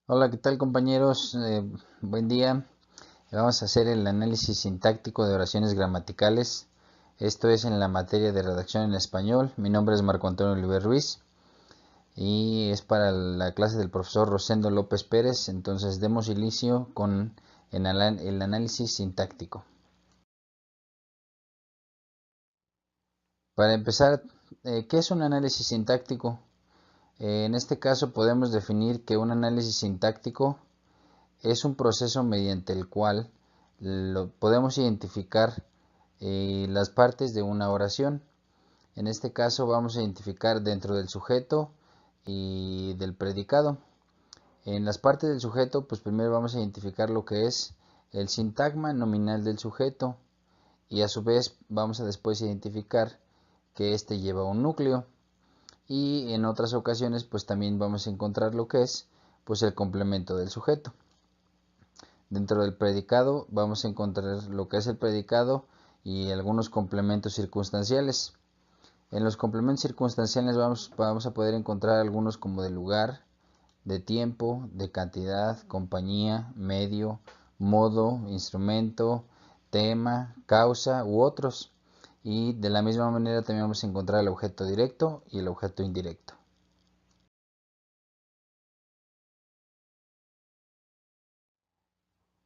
Hola, ¿qué tal compañeros? Buen día. Vamos a hacer el análisis sintáctico de oraciones gramaticales. Esto es en la materia de redacción en español. Mi nombre es Marco Antonio Oliver Ruiz y es para la clase del profesor Rosendo López Pérez. Entonces demos inicio con el análisis sintáctico. Para empezar, ¿qué es un análisis sintáctico? En este caso podemos definir que un análisis sintáctico es un proceso mediante el cual podemos identificar las partes de una oración. En este caso vamos a identificar dentro del sujeto y del predicado. En las partes del sujeto, pues primero vamos a identificar lo que es el sintagma nominal del sujeto y a su vez vamos a después identificar que éste lleva un núcleo, y en otras ocasiones pues también vamos a encontrar lo que es pues el complemento del sujeto. Dentro del predicado vamos a encontrar lo que es el predicado y algunos complementos circunstanciales. En los complementos circunstanciales vamos a poder encontrar algunos como de lugar, de tiempo, de cantidad, compañía, medio, modo, instrumento, tema, causa u otros. Y de la misma manera también vamos a encontrar el objeto directo y el objeto indirecto.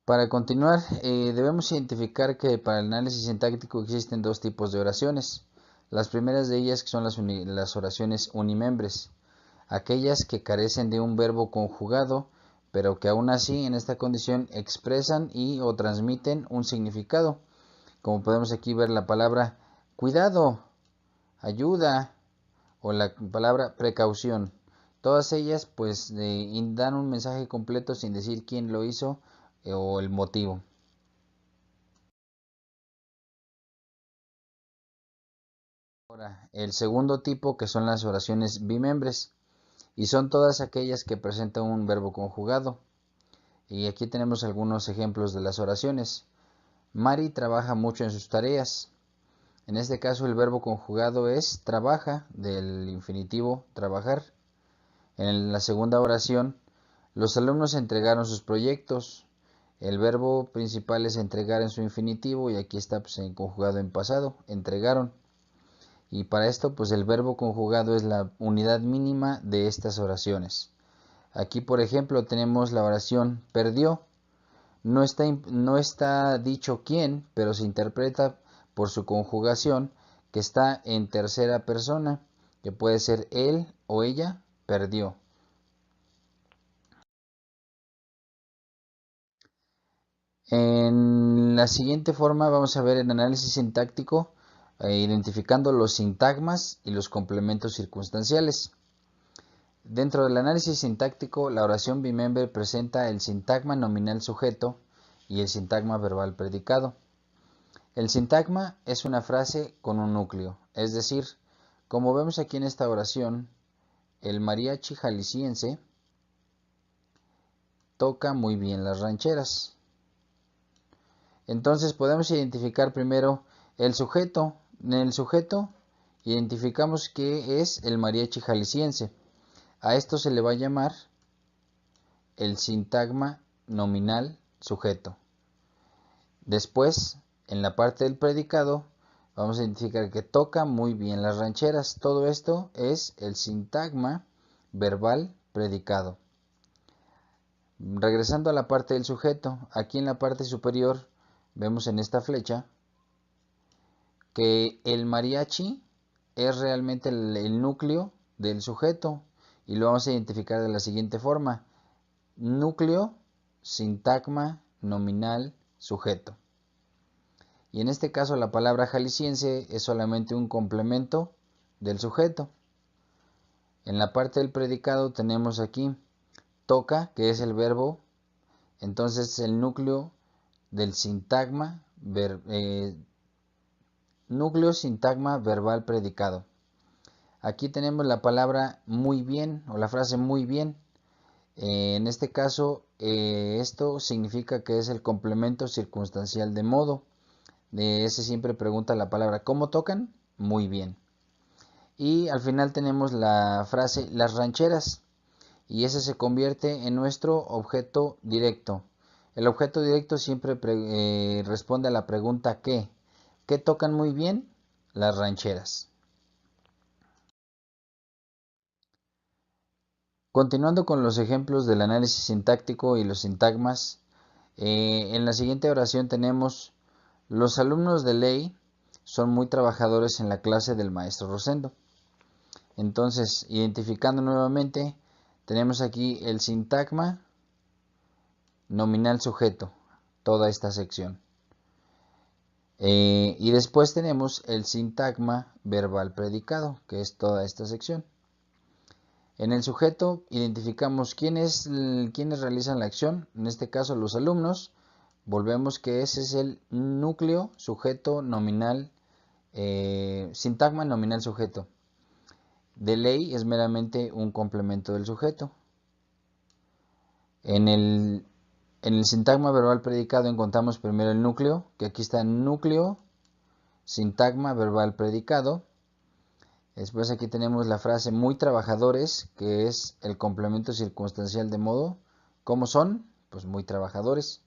Para continuar, debemos identificar que para el análisis sintáctico existen dos tipos de oraciones. Las primeras de ellas son las oraciones unimembres, aquellas que carecen de un verbo conjugado, pero que aún así en esta condición expresan y o transmiten un significado, como podemos aquí ver la palabra cuidado, ayuda o la palabra precaución. Todas ellas pues dan un mensaje completo sin decir quién lo hizo o el motivo. Ahora, el segundo tipo, que son las oraciones bimembres, y son todas aquellas que presentan un verbo conjugado. Y aquí tenemos algunos ejemplos de las oraciones. Mari trabaja mucho en sus tareas. En este caso el verbo conjugado es trabaja, del infinitivo trabajar. En la segunda oración, los alumnos entregaron sus proyectos. El verbo principal es entregar en su infinitivo y aquí está pues, conjugado en pasado, entregaron. Y para esto, pues el verbo conjugado es la unidad mínima de estas oraciones. Aquí, por ejemplo, tenemos la oración perdió. No está dicho quién, pero se interpreta por su conjugación que está en tercera persona, que puede ser él o ella perdió. En la siguiente forma vamos a ver el análisis sintáctico, identificando los sintagmas y los complementos circunstanciales. Dentro del análisis sintáctico, la oración bimember presenta el sintagma nominal sujeto y el sintagma verbal predicado. El sintagma es una frase con un núcleo, es decir, como vemos aquí en esta oración, el mariachi jalisciense toca muy bien las rancheras. Entonces podemos identificar primero el sujeto. En el sujeto identificamos que es el mariachi jalisciense. A esto se le va a llamar el sintagma nominal sujeto. Después, en la parte del predicado, vamos a identificar que toca muy bien las rancheras. Todo esto es el sintagma verbal predicado. Regresando a la parte del sujeto, aquí en la parte superior vemos en esta flecha que el mariachi es realmente el núcleo del sujeto y lo vamos a identificar de la siguiente forma: núcleo, sintagma, nominal, sujeto. Y en este caso la palabra jalisciense es solamente un complemento del sujeto. En la parte del predicado tenemos aquí toca, que es el verbo, entonces el núcleo del sintagma, núcleo sintagma verbal predicado. Aquí tenemos la palabra muy bien o la frase muy bien. En este caso, esto significa que es el complemento circunstancial de modo. De ese siempre pregunta la palabra ¿cómo tocan? Muy bien. Y al final tenemos la frase las rancheras. y ese se convierte en nuestro objeto directo. El objeto directo siempre responde a la pregunta ¿qué? ¿Qué tocan muy bien? Las rancheras. Continuando con los ejemplos del análisis sintáctico y los sintagmas, en la siguiente oración tenemos: los alumnos de ley son muy trabajadores en la clase del maestro Rosendo. Entonces, identificando nuevamente, tenemos aquí el sintagma nominal sujeto, toda esta sección. Y después tenemos el sintagma verbal predicado, que es toda esta sección. En el sujeto identificamos quiénes realizan la acción, en este caso los alumnos. Volvemos que ese es el núcleo sujeto nominal, sintagma nominal sujeto. De ley es meramente un complemento del sujeto. En el sintagma verbal predicado encontramos primero el núcleo, que aquí está núcleo, sintagma verbal predicado. Después aquí tenemos la frase muy trabajadores, que es el complemento circunstancial de modo. ¿Cómo son? Pues muy trabajadores.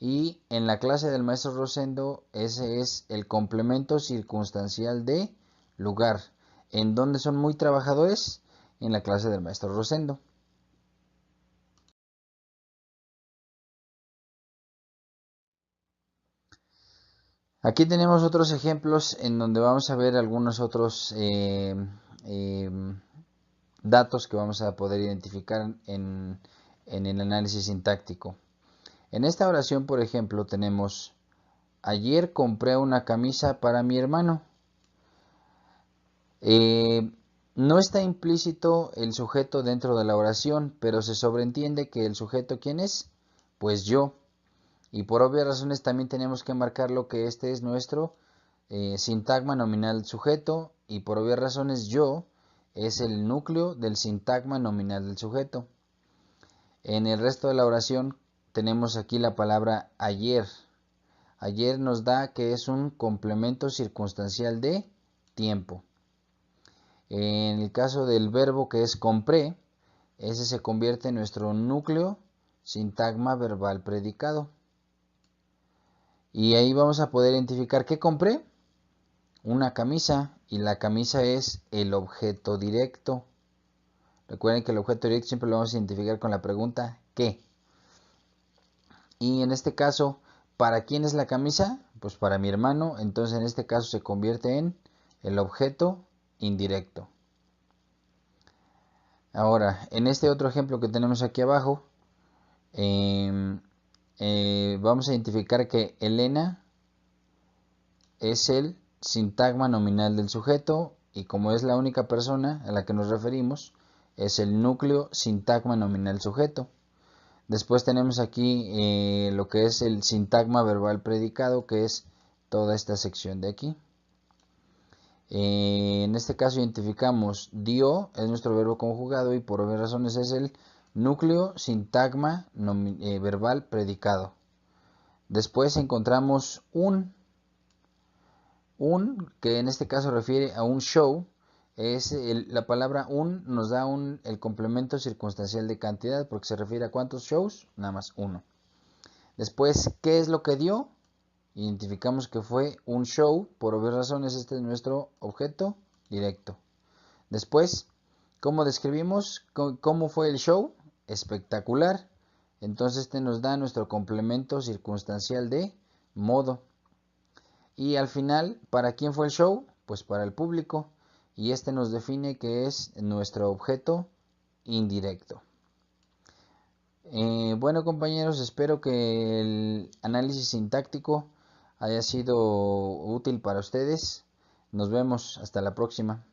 Y en la clase del maestro Rosendo, ese es el complemento circunstancial de lugar. ¿En dónde son muy trabajadores? En la clase del maestro Rosendo. Aquí tenemos otros ejemplos en donde vamos a ver algunos otros datos que vamos a poder identificar en el análisis sintáctico. En esta oración, por ejemplo, tenemos: ayer compré una camisa para mi hermano. No está implícito el sujeto dentro de la oración, pero se sobreentiende que el sujeto, ¿quién es? Pues yo. Y por obvias razones también tenemos que marcar lo que este es nuestro sintagma nominal sujeto, y por obvias razones yo es el núcleo del sintagma nominal del sujeto. En el resto de la oración tenemos aquí la palabra ayer. Ayer nos da que es un complemento circunstancial de tiempo. En el caso del verbo, que es compré, ese se convierte en nuestro núcleo sintagma verbal predicado. Y ahí vamos a poder identificar ¿qué compré? Una camisa, y la camisa es el objeto directo. Recuerden que el objeto directo siempre lo vamos a identificar con la pregunta ¿qué? Y en este caso, ¿para quién es la camisa? Pues para mi hermano. Entonces en este caso se convierte en el objeto indirecto. Ahora, en este otro ejemplo que tenemos aquí abajo, vamos a identificar que Elena es el sintagma nominal del sujeto, y como es la única persona a la que nos referimos, es el núcleo sintagma nominal sujeto. Después tenemos aquí lo que es el sintagma verbal predicado, que es toda esta sección de aquí. En este caso identificamos dio, es nuestro verbo conjugado, y por obvias razones es el núcleo sintagma verbal predicado. Después encontramos un, que en este caso refiere a un show. La palabra un nos da el complemento circunstancial de cantidad, porque se refiere a cuántos shows, nada más uno. Después, ¿qué es lo que dio? Identificamos que fue un show, por obvias razones este es nuestro objeto directo. Después, ¿cómo describimos? ¿Cómo fue el show? Espectacular. Entonces este nos da nuestro complemento circunstancial de modo. Y al final, ¿para quién fue el show? Pues para el público. Y este nos define que es nuestro objeto indirecto. Bueno, compañeros, espero que el análisis sintáctico haya sido útil para ustedes. Nos vemos hasta la próxima.